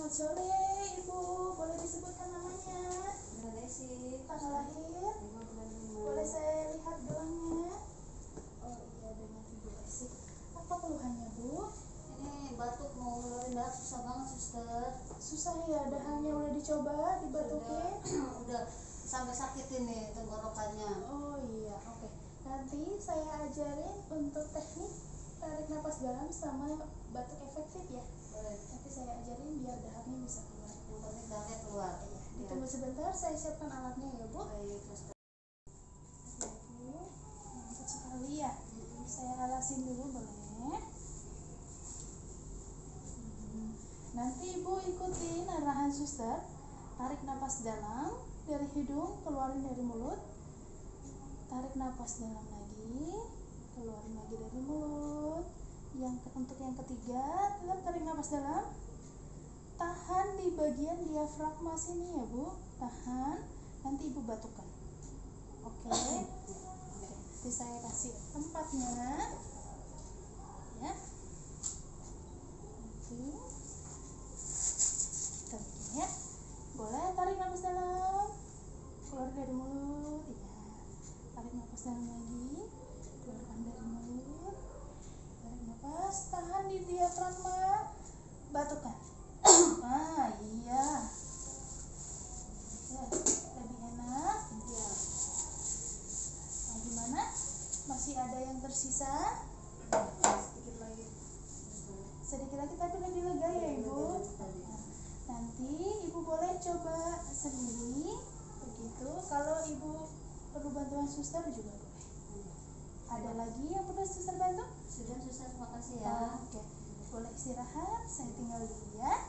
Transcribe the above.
Selamat sore Ibu, boleh disebutkan namanya? Desi. Tanggal lahir? 5 bulan 5. Boleh saya lihat gelangnya? Oh iya, dengan Ibu Esi. Apa keluhannya Bu? Ini batuk mau ngeluarin darah susah banget suster. Susah ya, dahannya udah dicoba dibatukin? Udah sampai sakit ini tenggorokannya. Oh iya, oke. Nanti saya ajarin untuk teknik tarik napas dalam sama batuk efektif ya. Boleh. Nanti saya ajarin biar dahannya bisa keluar. Yang penting darahnya keluar. Iya, ditunggu sebentar, saya siapkan alatnya ya Bu. Baik suster. Ya Bu, mantap sekali ya. Saya alasin dulu boleh. Nanti Ibu ikutin arahan suster. Tarik napas dalam dari hidung, keluarin dari mulut. Tarik napas dalam lagi, keluarin lagi dari mulut. Untuk yang ketiga, tetap tarik napas dalam. Tahan di bagian diafragma sini ya Bu. Tahan. Nanti Ibu batukkan. Oke. Nanti saya kasih tempatnya. Ya. Nanti ya. Boleh tarik napas dalam, keluar dari mulut. Iya. Tarik napas dalam lagi, keluarkan dari mulut. Tarik napas, tahan di diafragma, batukkan. Iya. Oke, lebih enak. Iya. Nah, gimana? Masih ada yang tersisa? Sedikit lagi. Sedikit lagi tapi lebih lega ya Ibu. Nanti Ibu boleh coba sendiri begitu. Kalau Ibu perlu bantuan suster juga boleh. Ada lagi yang perlu suster bantu? Sudah suster, terima kasih ya. Oke. Boleh istirahat, saya tinggal dulu ya.